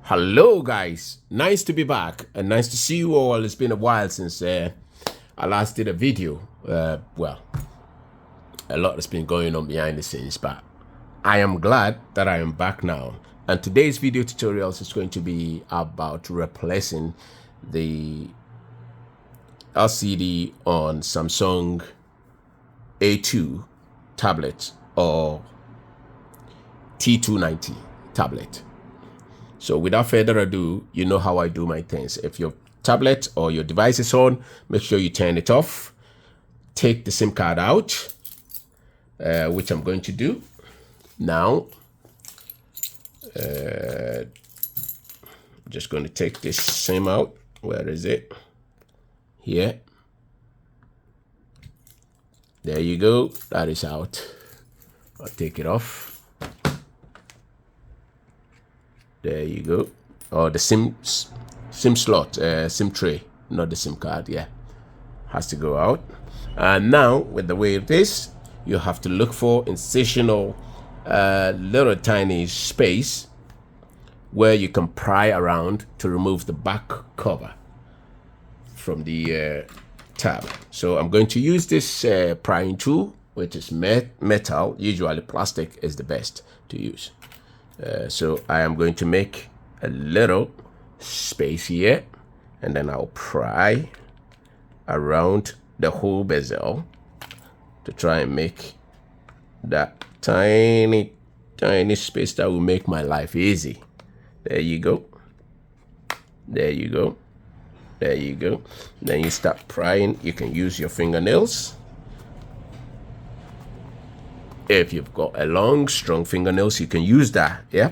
Hello guys, nice to be back and nice to see you all. It's been a while since I last did a video. Well, a lot has been going on behind the scenes, but I am glad that I am back now. And today's video tutorials is going to be about replacing the LCD on Samsung A2 tablet or T290 tablet. So without further ado, you know how I do my things. If your tablet or your device is on, make sure you turn it off. Take the SIM card out, which I'm going to do now. Just going to take this SIM out. Where is it? Here. There you go. That is out. I'll take it off. There you go. Oh, the SIM slot, SIM tray, not the SIM card. Yeah, has to go out. And now, with the way it is, you have to look for incisional, little tiny space where you can pry around to remove the back cover from the tab. So I'm going to use this prying tool, which is metal. Usually, plastic is the best to use. So I am going to make a little space here, and then I'll pry around the whole bezel to try and make that tiny space that will make my life easy. There you go. There you go. There you go. Then you start prying. You can use your fingernails. If you've got a long, strong fingernails, you can use that. Yeah.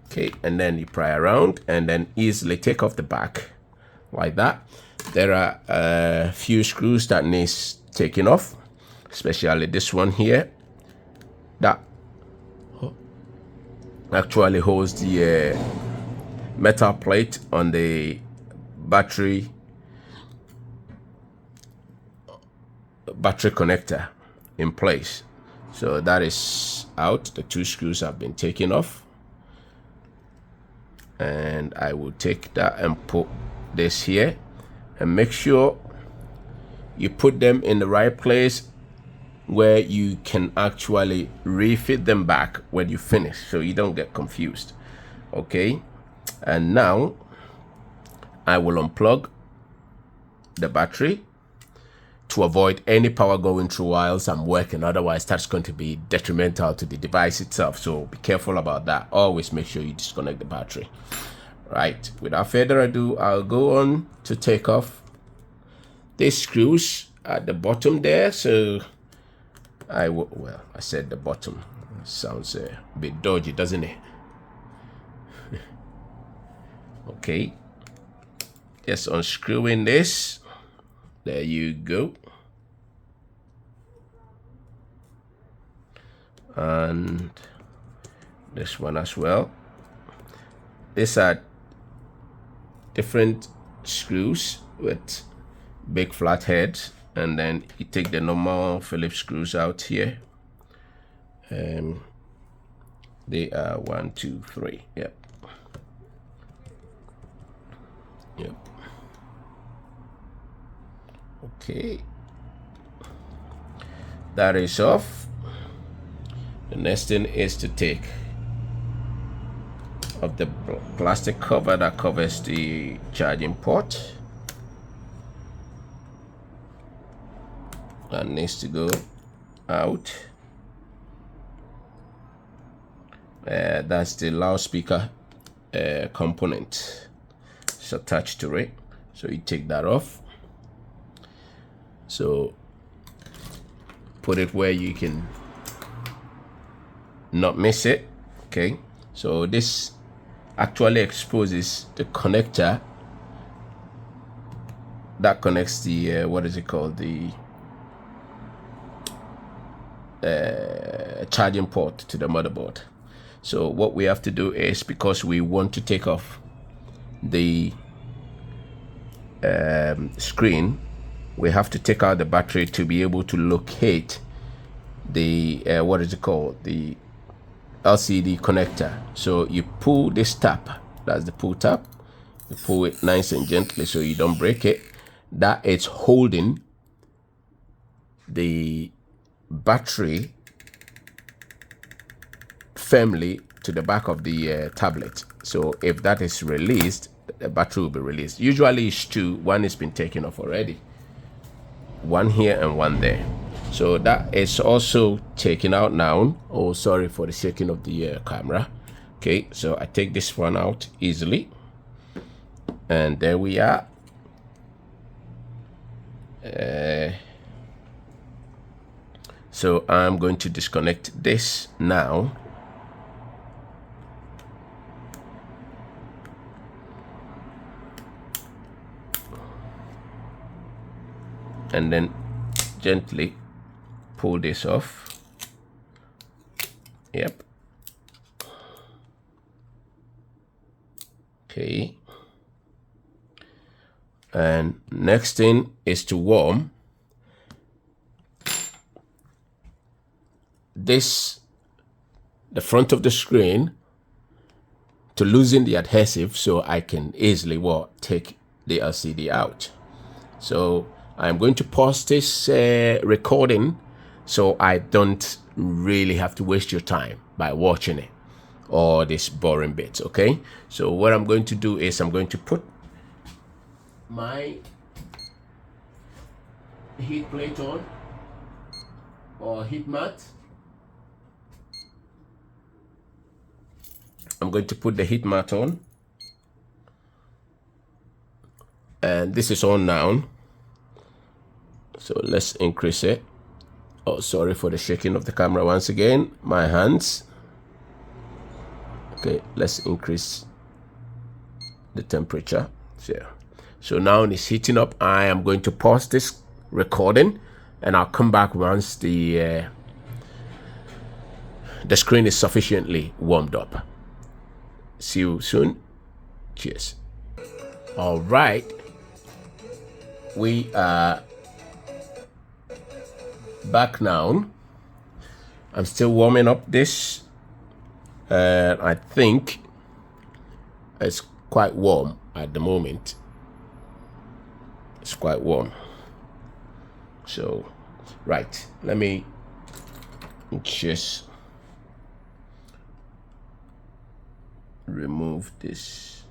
Okay. And then you pry around and then easily take off the back like that. There are a few screws that needs taking off, especially this one here that actually holds the metal plate on the battery connector in place. So that is out. The two screws have been taken off. And I will take that and put this here. And make sure you put them in the right place where you can actually refit them back when you finish, so you don't get confused. Okay. And now I will unplug the battery to avoid any power going through whilst I'm working. Otherwise, that's going to be detrimental to the device itself. So be careful about that. Always make sure you disconnect the battery. Right. Without further ado, I'll go on to take off these screws at the bottom there. So I said the bottom. Sounds a bit dodgy, doesn't it? Okay. Just unscrewing this. There you go. And this one as well. These are different screws with big flat heads, and then you take the normal Phillips screws out here. They are 1, 2, 3. Yep. Yep. Okay, that is off. The next thing is to take off the plastic cover that covers the charging port. That needs to go out. That's the loudspeaker component. It's attached to it, so you take that off. So put it where you can not miss it. Okay, so this actually exposes the connector that connects the what is it called, the charging port to the motherboard. So what we have to do is, because we want to take off the screen, we have to take out the battery to be able to locate the what is it called, the LCD connector. So you pull this tab That's the pull tab. You pull it nice and gently so you don't break it. That is holding the battery firmly to the back of the tablet. So if that is released, the battery will be released. Usually it's two. One has been taken off already. One here and one there. So that is also taken out now. Oh, sorry for the shaking of the camera. Okay, so I take this one out easily. And there we are. So I'm going to disconnect this now. And then gently pull this off. Yep. Okay. And next thing is to warm this, the front of the screen, to loosen the adhesive so I can easily take the LCD out. So I'm going to pause this recording so I don't really have to waste your time by watching it or this boring bit. Okay, so what I'm going to do is I'm going to put my heat plate on, or heat mat. I'm going to put the heat mat on, and this is on now. So let's increase it. Oh, sorry for the shaking of the camera once again. My hands. Okay, let's increase the temperature. So now it's heating up. I am going to pause this recording, and I'll come back once the screen is sufficiently warmed up. See you soon. Cheers. All right, we are back now. I'm still warming up this. I think it's quite warm at the moment. It's quite warm. So, right, let me just remove this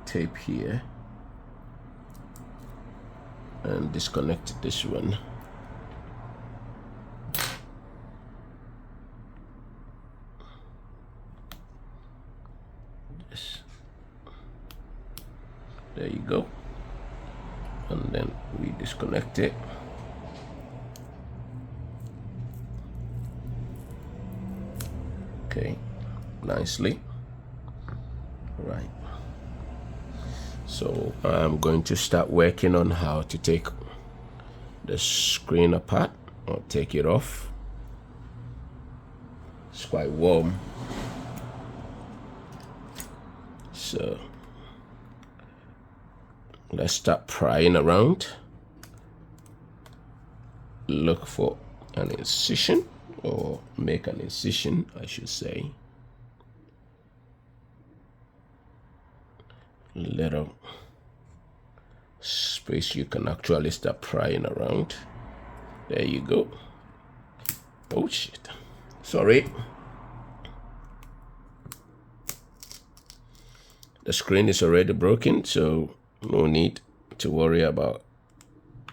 tape here and disconnect this one. There you go. And then we disconnect it. Okay, nicely. All right. So I'm going to start working on how to take the screen apart or take it off. It's quite warm. So let's start prying around. Look for an incision, or make an incision, I should say. Little space you can actually start prying around. There you go. Oh shit, sorry. The screen is already broken, so no need to worry about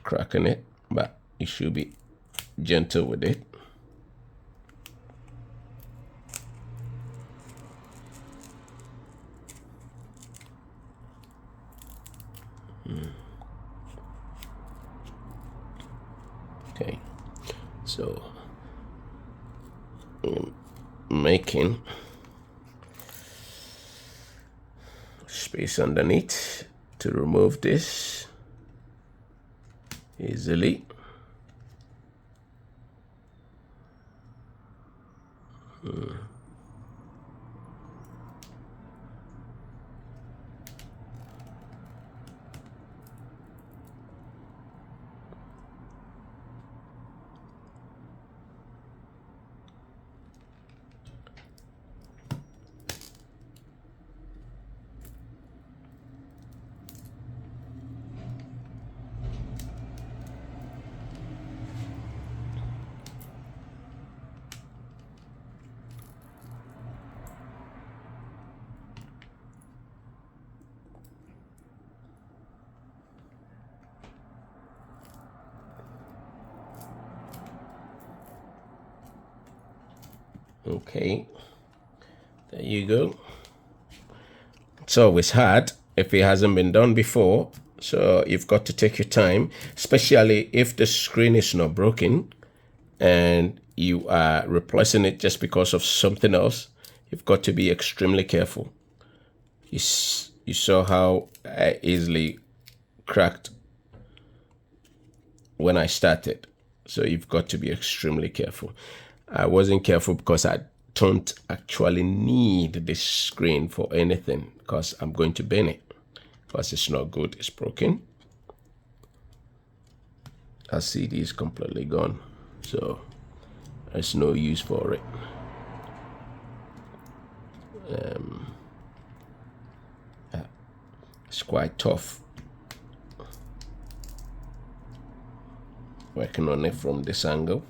cracking it, but you should be gentle with it. Okay, so making space underneath to remove this easily. Okay, there you go. It's always hard if it hasn't been done before, so you've got to take your time, especially if the screen is not broken and you are replacing it just because of something else. You've got to be extremely careful. You saw how I easily cracked when I started, so you've got to be extremely careful. I wasn't careful because I don't actually need this screen for anything, because I'm going to burn it because it's not good, it's broken. LCD is completely gone, so there's no use for it. It's quite tough working on it from this angle.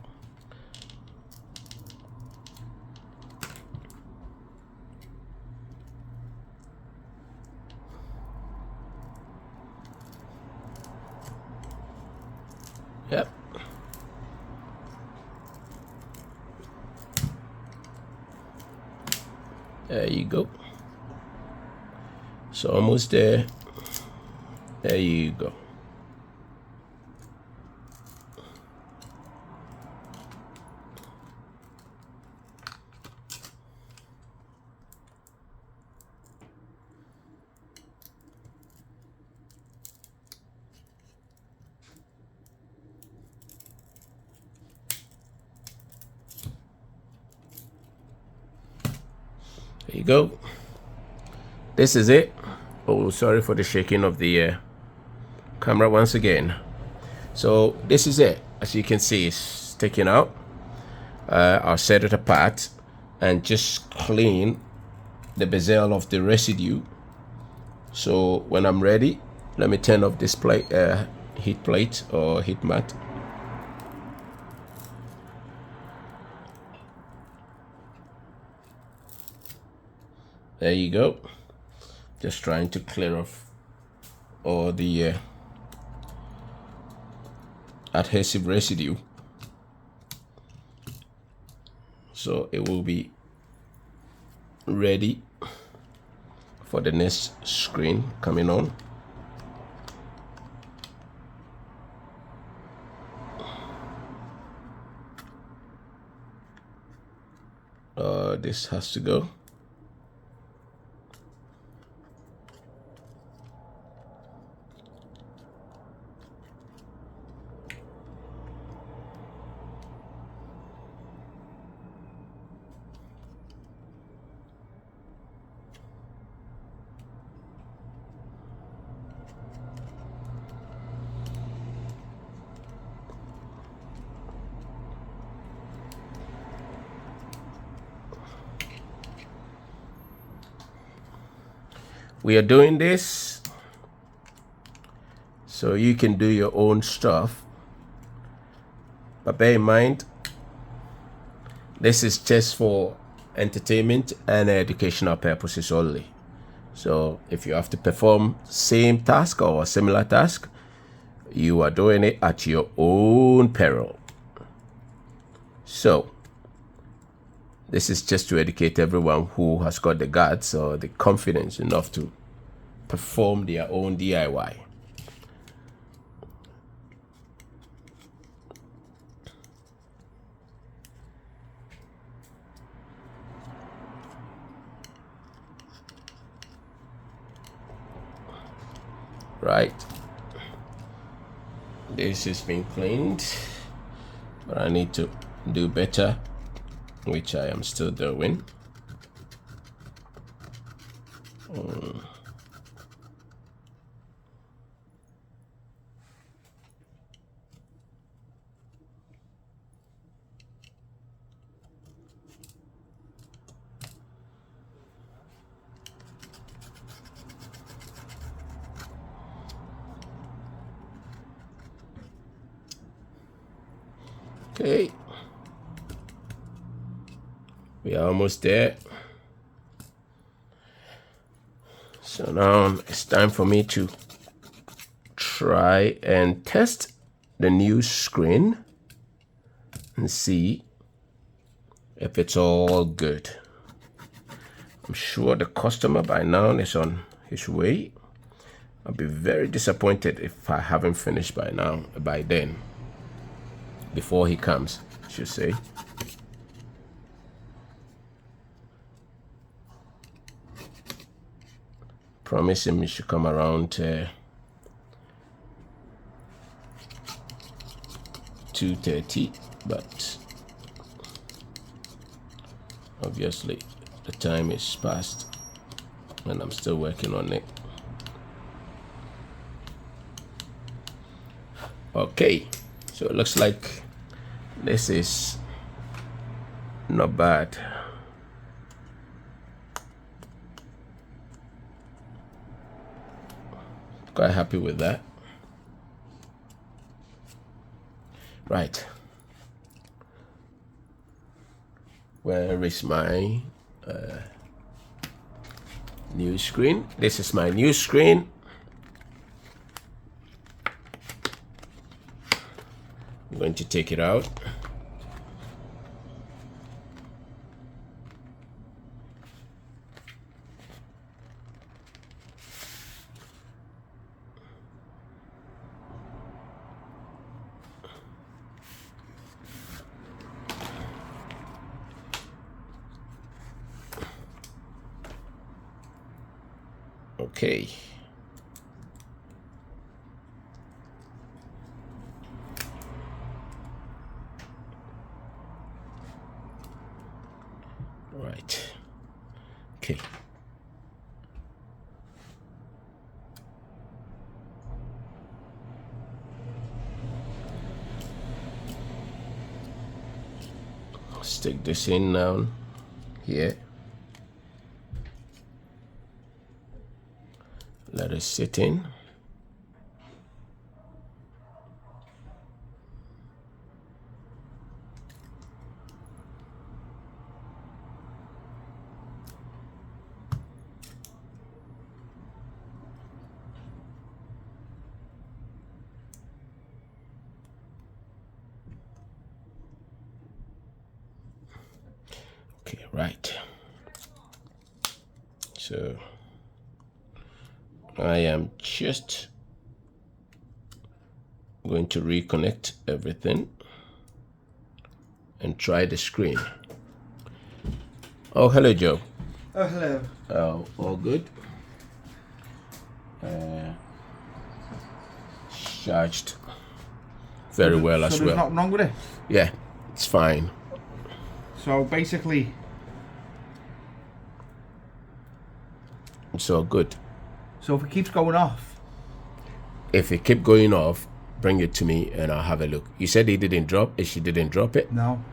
Yep. There you go. So almost there. There you go. There you go. This is it. Oh, sorry for the shaking of the camera once again. So this is it. As you can see, it's taken out. I'll set it apart and just clean the bezel of the residue. So when I'm ready, let me turn off this plate, heat plate or heat mat. There you go. Just trying to clear off all the adhesive residue, so it will be ready for the next screen coming on. This has to go. We are doing this so you can do your own stuff, but bear in mind, this is just for entertainment and educational purposes only. So if you have to perform same task or a similar task, you are doing it at your own peril. So this is just to educate everyone who has got the guts or the confidence enough to perform their own DIY. Right. This is being cleaned, but I need to do better, which I am still doing. Okay, we are almost there. So now it's time for me to try and test the new screen and see if it's all good. I'm sure the customer by now is on his way. I'll be very disappointed if I haven't finished by now, by then, before he comes, I should say. Promise him he should come around 2:30, but obviously the time is past and I'm still working on it. Okay, so it looks like this is not bad. Quite happy with that. Right. Where is my new screen? This is my new screen. I'm going to take it out. Okay. Right. Okay. Stick this in now here. Let it sit in. Okay, right. So I am just going to reconnect everything and try the screen. Oh, hello, Joe. Oh, hello. Oh, all good. Charged very well as So there's well. nothing wrong with it? Yeah, it's fine. So basically, It's all good. so if it keeps going off, If it keep going off, bring it to me and I'll have a look. You said he didn't drop it. She didn't drop it. no.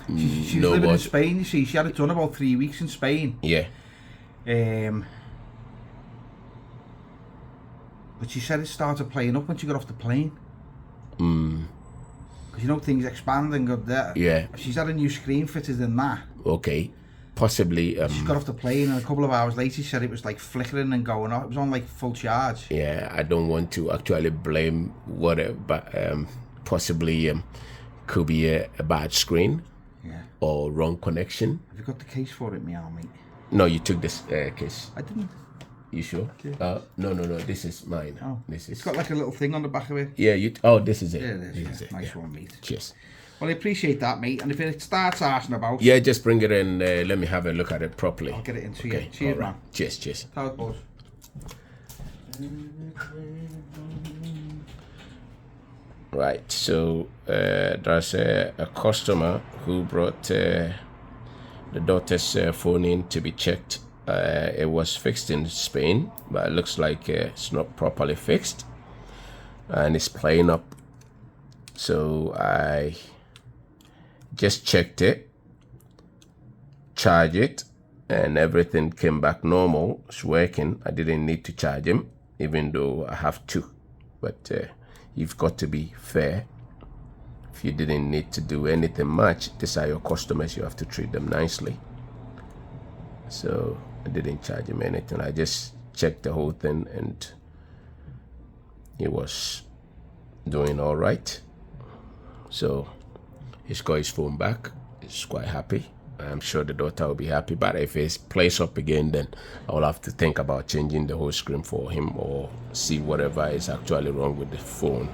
She's No, living in what? Spain, you see. She had it done about 3 weeks in Spain. Yeah. But she said it started playing up when she got off the plane. Because you know things expand and go there. Yeah. She's had a new screen fitted in that. Okay. Possibly. She got off the plane and a couple of hours later she said it was like flickering and going off. It was on like full charge. Yeah, I don't want to actually blame whatever, but possibly could be a bad screen. Yeah. Or wrong connection. Have you got the case for it, me, mate? No, you took this case. I didn't. You sure? Yeah. No. This is mine. Oh, This is. it's got like a little thing on the back of it. Yeah. Oh, this is it. Yeah, it is. This Yeah. is it. Nice Yeah. one, mate. Cheers. Well, I appreciate that, mate. And if it starts arsing about, Yeah, just bring it in. Let me have a look at it properly. I'll get it into Okay. you. Cheers, all right. man. Cheers. How it goes. Right. So there's a customer who brought the daughter's phone in to be checked. It was fixed in Spain, but it looks like it's not properly fixed, and it's playing up. So I just checked it, charged it, and everything came back normal. It's working. I didn't need to charge him, even though I have to. But you've got to be fair. If you didn't need to do anything much, these are your customers. You have to treat them nicely. So I didn't charge him anything. I just checked the whole thing, and he was doing all right. So he's got his phone back. He's quite happy. I'm sure the daughter will be happy. But if it plays up again, then I will have to think about changing the whole screen for him, or see whatever is actually wrong with the phone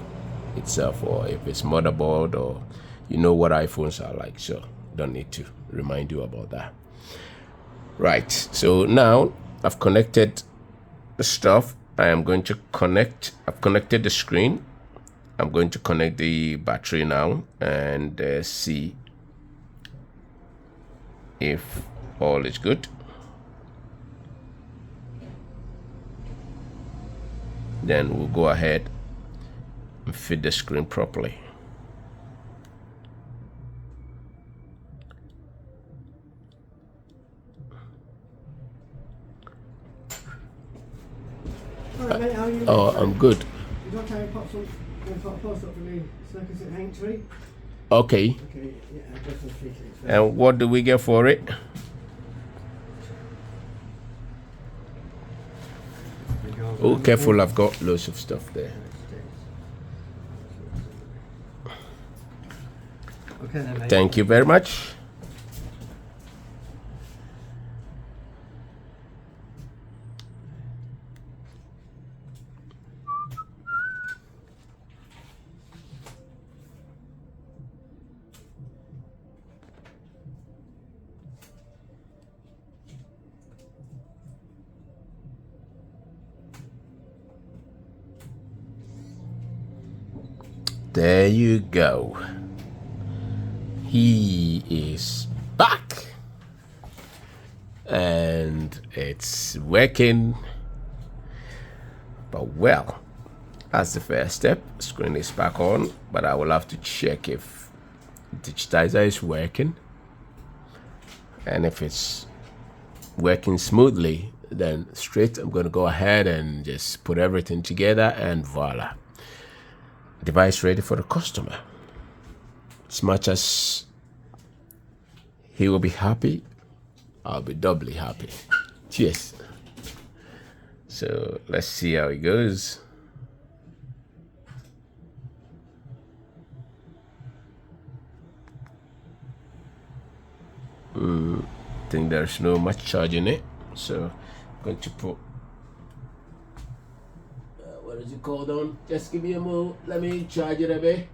itself, or if it's motherboard, or you know what iPhones are like, so don't need to remind you about that. Right, so now I've connected the stuff. I am going to connect, I've connected the screen. I'm going to connect the battery now and see if all is good. Then we'll go ahead and fit the screen properly. Alright mate, how are you? Oh, I'm good. Would you like to have a pop some, pop a post up for me so I can sit hang tree? Okay. Okay, yeah, I'll go for the 3 things. And what do we get for it? Oh, careful, I've got loads of stuff there. Okay then mate. Thank you very much. There you go. He is back. And it's working. But well, that's the first step. Screen is back on, but I will have to check if digitizer is working. And if it's working smoothly, then straight I'm going to go ahead and just put everything together, and voila, device ready for the customer. As much as he will be happy, I'll be doubly happy. Cheers. So let's see how it goes. I think there's no much charge in it, so I'm going to put what is it called on? Just give me a moment. Let me charge it a bit.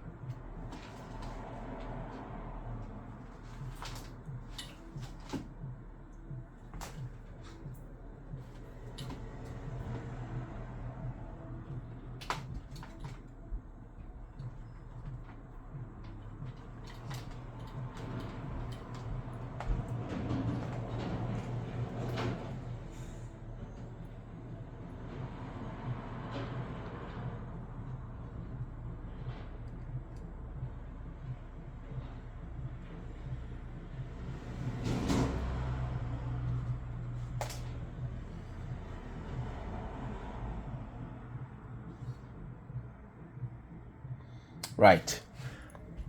Right.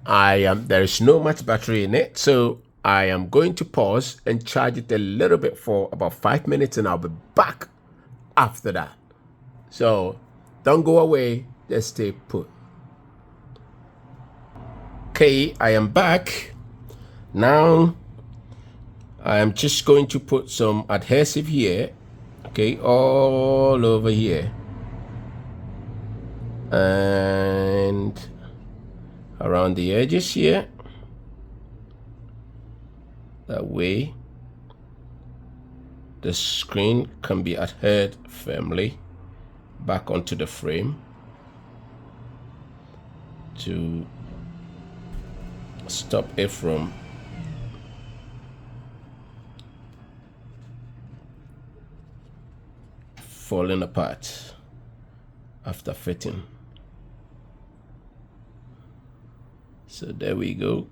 There is no much battery in it, so I am going to pause and charge it a little bit for about 5 minutes, and I'll be back after that. So don't go away, just stay put. Okay, I am back. Now I am just going to put some adhesive here, okay, all over here, and around the edges here. That way the screen can be adhered firmly back onto the frame to stop it from falling apart after fitting. So there we go.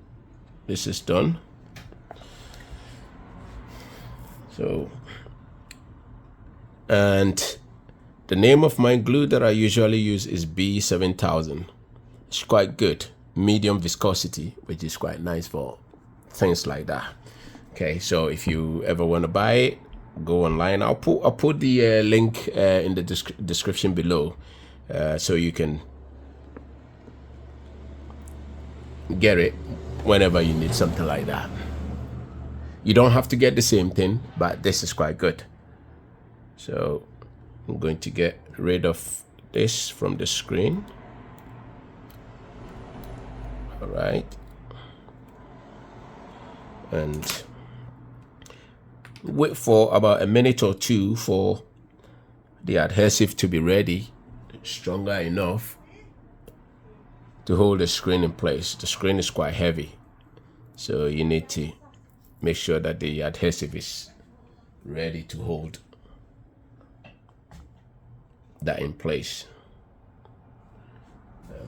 This is done. So, and the name of my glue that I usually use is B7000. It's quite good, medium viscosity, which is quite nice for things like that. Okay, so if you ever want to buy it, go online. I'll put the link in the description below, so you can get it whenever you need something like that. You don't have to get the same thing, but this is quite good. So I'm going to get rid of this from the screen. All right. And wait for about a minute or two for the adhesive to be ready, stronger enough to hold the screen in place. The screen is quite heavy, so you need to make sure that the adhesive is ready to hold that in place. Let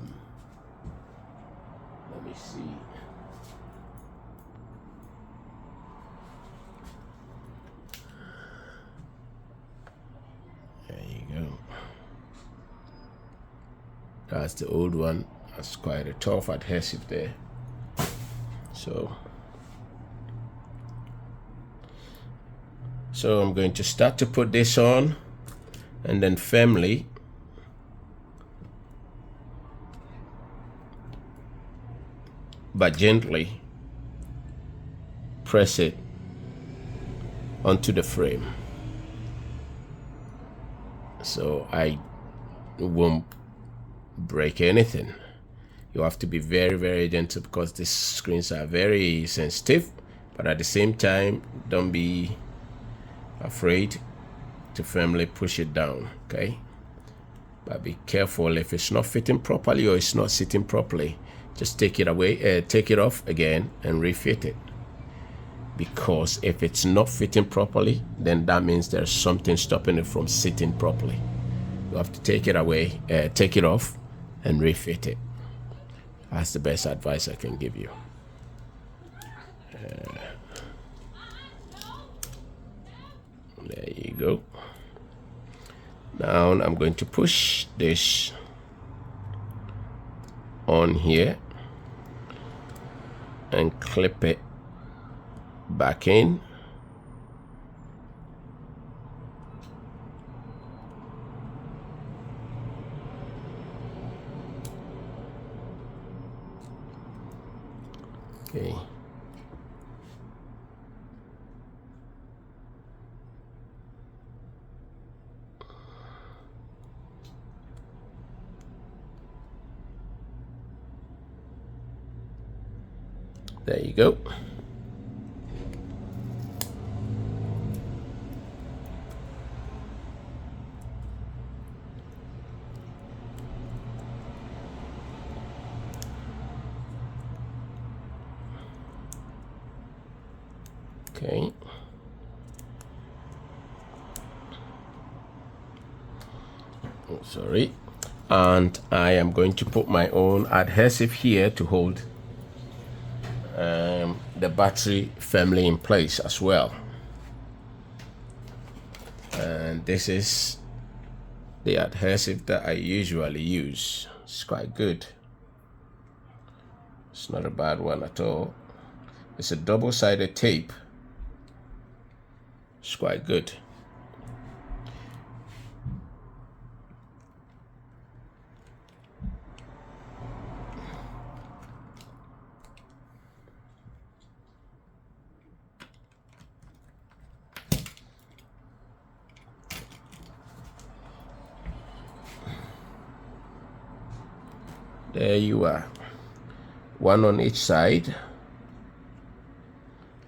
me see. There you go. That's the old one. That's quite a tough adhesive there. So I'm going to start to put this on, and then firmly but gently press it onto the frame, so I won't break anything. You have to be very, very gentle because these screens are very sensitive, but at the same time, don't be afraid to firmly push it down, okay? But be careful if it's not fitting properly or it's not sitting properly. Just take it away, take it off again and refit it. Because if it's not fitting properly, then that means there's something stopping it from sitting properly. You have to take it away, take it off and refit it. That's the best advice I can give you. There you go. Now I'm going to push this on here and clip it back in. Okay. There you go. Okay. Oh, sorry. And I am going to put my own adhesive here to hold the battery firmly in place as well. And this is the adhesive that I usually use. It's quite good. It's not a bad one at all. It's a double-sided tape. It's quite good. There you are. One on each side,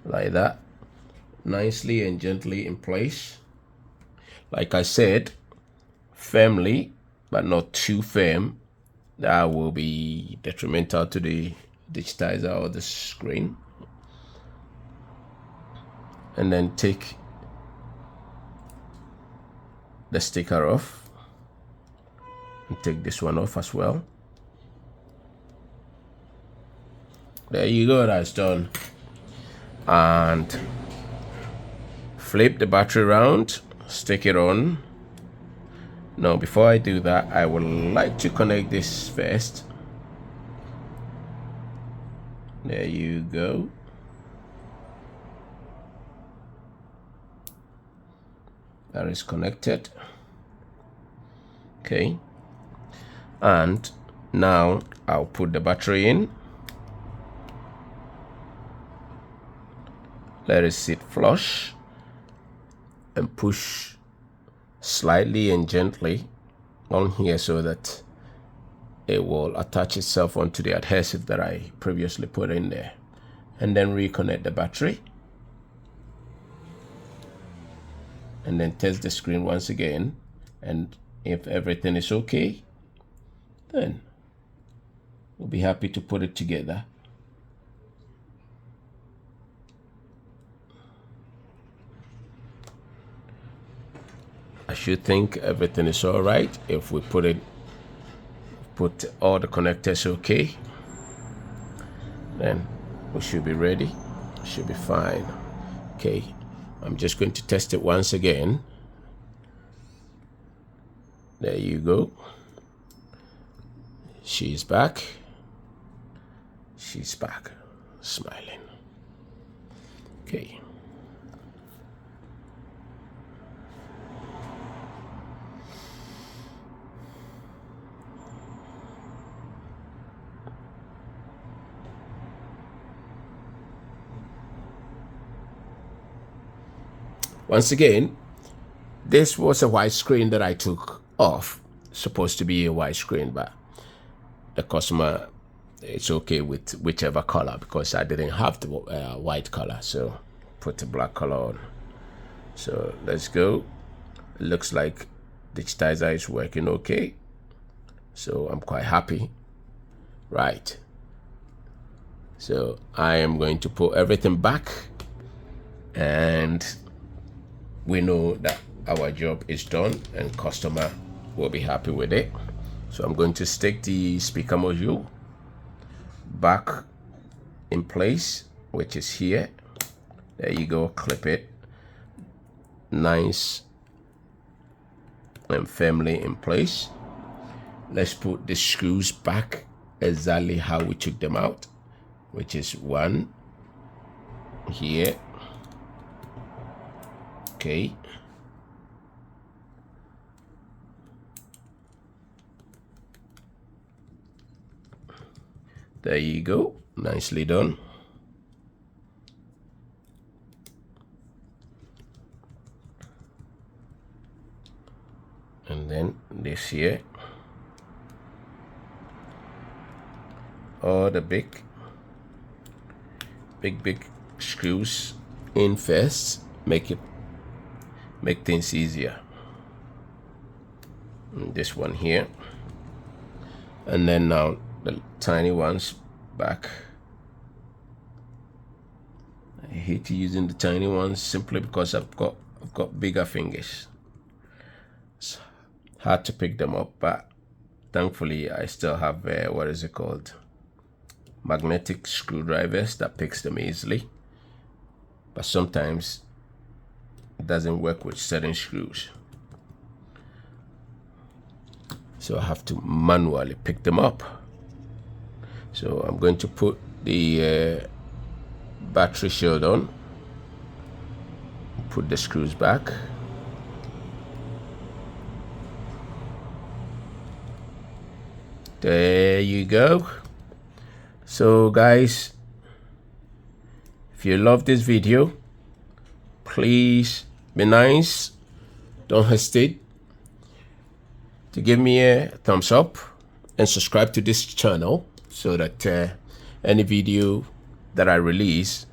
like that, nicely and gently in place. Like I said, firmly, but not too firm. That will be detrimental to the digitizer or the screen. And then take the sticker off and take this one off as well. There you go, that's done. And flip the battery around, stick it on. Now before I do that, I would like to connect this first. There you go. That is connected. Okay. And now I'll put the battery in. let it sit flush and push slightly and gently on here so that it will attach itself onto the adhesive that I previously put in there, and then reconnect the battery and then test the screen once again, and if everything is okay, then we'll be happy to put it together. I should think everything is all right. If we put all the connectors okay, then we should be ready. Should be fine. Okay, I'm just going to test it once again. There you go. She's back. She's back, smiling. Okay. Once again, this was a white screen that I took off. Supposed to be a white screen, but the customer, it's okay with whichever color because I didn't have the white color, so put the black color on. So let's go. It looks like digitizer is working okay, so I'm quite happy. Right, so I am going to put everything back, and we know that our job is done and customer will be happy with it. So I'm going to stick the speaker module back in place, which is here. There you go, clip it nice and firmly in place. Let's put the screws back exactly how we took them out, which is one here. Okay, there you go, nicely done. And then this here, all the big screws in first, make things easier. And this one here, and then now the tiny ones back. I hate using the tiny ones simply because I've got bigger fingers. It's hard to pick them up, but thankfully I still have what is it called, magnetic screwdrivers that picks them easily, but sometimes it doesn't work with certain screws, so I have to manually pick them up. So I'm going to put the battery shield on, put the screws back, there you go. So guys, if you love this video, please be nice, don't hesitate to give me a thumbs up and subscribe to this channel so that any video that I release,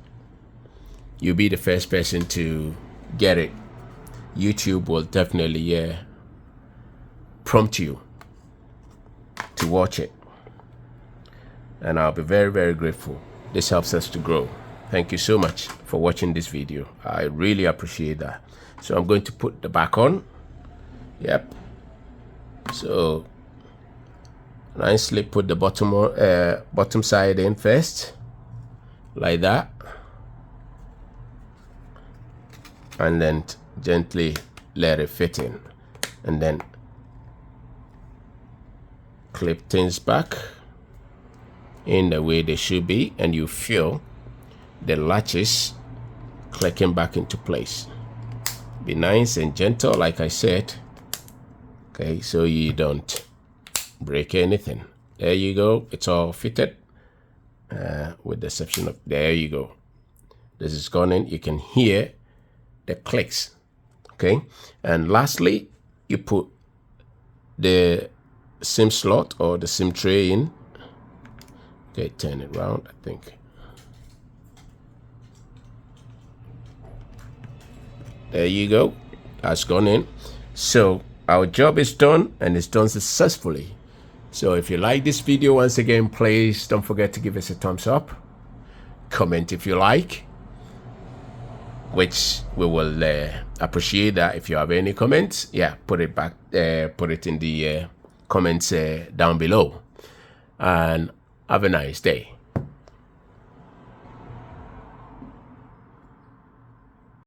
you'll be the first person to get it. YouTube will definitely prompt you to watch it, and I'll be very, very grateful. This helps us to grow. Thank you so much for watching this video. I really appreciate that. So I'm going to put the back on. Yep. So nicely put the bottom side in first, like that, and then gently let it fit in, and then clip things back in the way they should be, and you feel the latches clicking back into place. Be nice and gentle, like I said, okay, so you don't break anything. There you go, it's all fitted, with the exception of, there you go, This is gone in. You can hear the clicks. Okay, and lastly, you put the SIM slot or the SIM tray in. Okay, turn it around, I think. There you go. That's gone in. So our job is done, and it's done successfully. So if you like this video, once again, please don't forget to give us a thumbs up. Comment if you like, which we will appreciate that. If you have any comments, yeah, put it back, put it in the comments down below. And have a nice day.